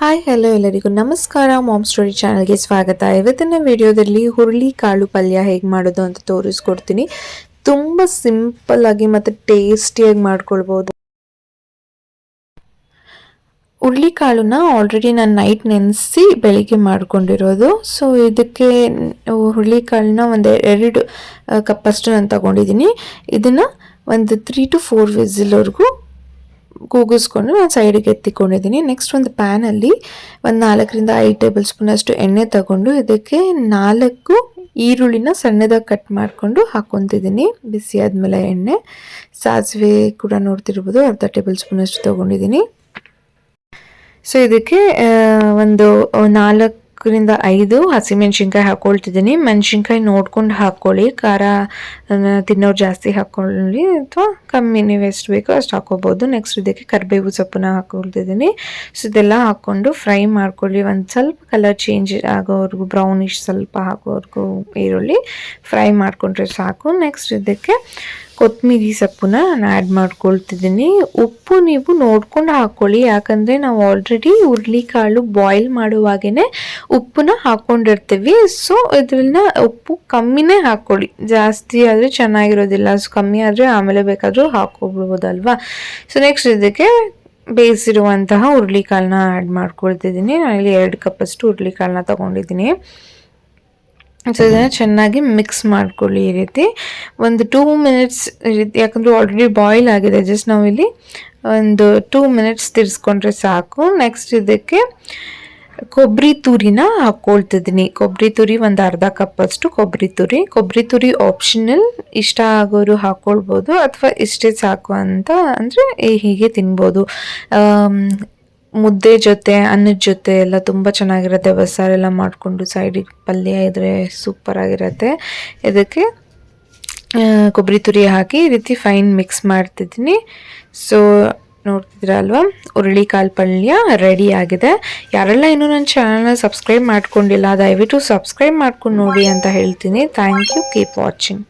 Hi hello ಎಲ್ಲರಿಗೂ ನಮಸ್ಕಾರ. Ma'am story ಚಾನಲ್ಗೆ ಸ್ವಾಗತ. ಇವತ್ತಿನ ವಿಡಿಯೋದಲ್ಲಿ ಹುರುಳಿಕಾಳು ಪಲ್ಯ ಹೇಗೆ ಮಾಡೋದು ಅಂತ ತೋರಿಸ್ಕೊಡ್ತೀನಿ. ತುಂಬ ಸಿಂಪಲ್ ಆಗಿ ಮತ್ತು ಟೇಸ್ಟಿಯಾಗಿ ಮಾಡ್ಕೊಳ್ಬೋದು. ಹುರುಳಿಕಾಳನ್ನ ಆಲ್ರೆಡಿ ನಾನು ನೈಟ್ ನೆನೆಸಿ ಬೆಳಿಗ್ಗೆ ಮಾಡ್ಕೊಂಡಿರೋದು. ಸೊ ಇದಕ್ಕೆ ಹುರುಳಿಕಾಳನ್ನ ಎರಡು ಕಪ್ಪಷ್ಟು ನಾನು ತಗೊಂಡಿದ್ದೀನಿ. ಇದನ್ನು ಒಂದು 3 to 4 ವಿಸಿಲ್ವರೆಗೂ ಕೂಗಿಸ್ಕೊಂಡು ನಾನು ಸೈಡಿಗೆ ಎತ್ತಿಕೊಂಡಿದ್ದೀನಿ. ನೆಕ್ಸ್ಟ್ ಒಂದು ಪ್ಯಾನಲ್ಲಿ ಒಂದು 4 to 5 ಟೇಬಲ್ ಸ್ಪೂನ್ ಅಷ್ಟು ಎಣ್ಣೆ ತಗೊಂಡು ಇದಕ್ಕೆ 4 ಈರುಳ್ಳಿನ ಸಣ್ಣದಾಗಿ ಕಟ್ ಮಾಡಿಕೊಂಡು ಹಾಕ್ಕೊತಿದ್ದೀನಿ. ಬಿಸಿ ಆದಮೇಲೆ ಎಣ್ಣೆ, ಸಾಸಿವೆ ಕೂಡ ನೋಡ್ತಿರ್ಬೋದು, ಅರ್ಧ ಟೇಬಲ್ ಸ್ಪೂನ್ ಅಷ್ಟು ತೊಗೊಂಡಿದ್ದೀನಿ. ಸೊ ಇದಕ್ಕೆ ಒಂದು 4 to 5 ಹಸಿಮೆಣ್ಸಿನ್ಕಾಯಿ ಹಾಕ್ಕೊಳ್ತಿದ್ದೀನಿ. ಮೆಣಸಿನ್ಕಾಯಿ ನೋಡ್ಕೊಂಡು ಹಾಕ್ಕೊಳ್ಳಿ, ಖಾರ ತಿನ್ನೋರು ಜಾಸ್ತಿ ಹಾಕ್ಕೊಳ್ಳಿ ಅಥವಾ ಕಮ್ಮಿ ನೀವು ಎಷ್ಟು ಬೇಕೋ ಅಷ್ಟು ಹಾಕ್ಕೋಬೋದು. ನೆಕ್ಸ್ಟ್ ಇದಕ್ಕೆ ಕರಿಬೇವು ಸೊಪ್ಪನ್ನ ಹಾಕ್ಕೊಳ್ತಿದ್ದೀನಿ. ಸೊ ಇದೆಲ್ಲ ಹಾಕ್ಕೊಂಡು ಫ್ರೈ ಮಾಡ್ಕೊಳ್ಳಿ. ಒಂದು ಸ್ವಲ್ಪ ಕಲರ್ ಚೇಂಜ್ ಆಗೋವರೆಗೂ, ಬ್ರೌನಿಶ್ ಸ್ವಲ್ಪ ಹಾಕೋವರೆಗೂ ಈರುಳ್ಳಿ ಫ್ರೈ ಮಾಡಿಕೊಂಡ್ರೆ ಸಾಕು. ನೆಕ್ಸ್ಟ್ ಇದಕ್ಕೆ ಕೊತ್ತಂಬರಿ ಸೊಪ್ಪನ್ನ ನಾನು ಆ್ಯಡ್ ಮಾಡ್ಕೊಳ್ತಿದ್ದೀನಿ. ಉಪ್ಪು ನೀವು ನೋಡ್ಕೊಂಡು ಹಾಕ್ಕೊಳ್ಳಿ, ಯಾಕಂದರೆ ನಾವು ಆಲ್ರೆಡಿ ಹುರುಳಿಕಾಳು ಬಾಯ್ಲ್ ಮಾಡುವಾಗೇ ಉಪ್ಪನ್ನ ಹಾಕ್ಕೊಂಡಿರ್ತೀವಿ. ಸೊ ಇದನ್ನ ಉಪ್ಪು ಕಮ್ಮಿನೇ ಹಾಕ್ಕೊಳ್ಳಿ, ಜಾಸ್ತಿ ಆದರೆ ಚೆನ್ನಾಗಿರೋದಿಲ್ಲ. ಸೊ ಕಮ್ಮಿ ಆದರೆ ಆಮೇಲೆ ಬೇಕಾದರೂ ಹಾಕ್ಕೊಳ್ಬೋದಲ್ವಾ. ಸೊ ನೆಕ್ಸ್ಟ್ ಇದಕ್ಕೆ ಬೇಯಿಸಿರುವಂತಹ ಹುರುಳಿಕಾಳನ್ನ ಆ್ಯಡ್ ಮಾಡ್ಕೊಳ್ತಿದ್ದೀನಿ. ನಾನಿಲ್ಲಿ 2 ಕಪ್ಪಷ್ಟು ಹುರುಳಿಕಾಳನ್ನ ತೊಗೊಂಡಿದ್ದೀನಿ. ಸೊ ಇದನ್ನು ಚೆನ್ನಾಗಿ ಮಿಕ್ಸ್ ಮಾಡ್ಕೊಳ್ಳಿ. ಈ ರೀತಿ ಒಂದು 2 ಮಿನಿಟ್ಸ್ ಈ ರೀತಿ, ಯಾಕಂದರೆ ಆಲ್ರೆಡಿ ಬಾಯ್ಲ್ ಆಗಿದೆ. ಜಸ್ಟ್ ನಾವಿಲ್ಲಿ ಒಂದು 2 ಮಿನಿಟ್ಸ್ ತಿರ್ಸ್ಕೊಂಡ್ರೆ ಸಾಕು. ನೆಕ್ಸ್ಟ್ ಇದಕ್ಕೆ ಕೊಬ್ಬರಿ ತುರಿನ ಹಾಕ್ಕೊಳ್ತಿದ್ದೀನಿ. ಕೊಬ್ಬರಿ ತುರಿ ಒಂದು ಅರ್ಧ ಕಪ್ಪಷ್ಟು ಕೊಬ್ಬರಿ ತುರಿ ಆಪ್ಷನಲ್, ಇಷ್ಟ ಆಗೋರು ಹಾಕ್ಕೊಳ್ಬೋದು ಅಥವಾ ಇಷ್ಟೇ ಸಾಕು ಅಂತ ಅಂದರೆ ಹೀಗೆ ತಿನ್ಬೋದು. ಮುದ್ದೆ ಜೊತೆ, ಅನ್ನದ ಜೊತೆ ಎಲ್ಲ ತುಂಬ ಚೆನ್ನಾಗಿರುತ್ತೆ. ಬಸ್ಸಾರೆಲ್ಲ ಮಾಡಿಕೊಂಡು ಸೈಡಿಗೆ ಪಲ್ಯ ಇದ್ದರೆ ಸೂಪರಾಗಿರುತ್ತೆ. ಇದಕ್ಕೆ ಕೊಬ್ಬರಿ ತುರಿ ಹಾಕಿ ಈ ರೀತಿ ಫೈನ್ ಮಿಕ್ಸ್ ಮಾಡ್ತಿದ್ದೀನಿ. ಸೊ ನೋಡ್ತಿದ್ದೀರಾ ಅಲ್ವಾ, ಹುರುಳಿಕಾಳು ಪಲ್ಯ ರೆಡಿ ಆಗಿದೆ. ಯಾರೆಲ್ಲ ಇನ್ನೂ ನನ್ನ ಚಾನಲ್ನ ಸಬ್ಸ್ಕ್ರೈಬ್ ಮಾಡ್ಕೊಂಡಿಲ್ಲ, ದಯವಿಟ್ಟು ಸಬ್ಸ್ಕ್ರೈಬ್ ಮಾಡ್ಕೊಂಡು ನೋಡಿ ಅಂತ ಹೇಳ್ತೀನಿ. Thank you. Keep watching.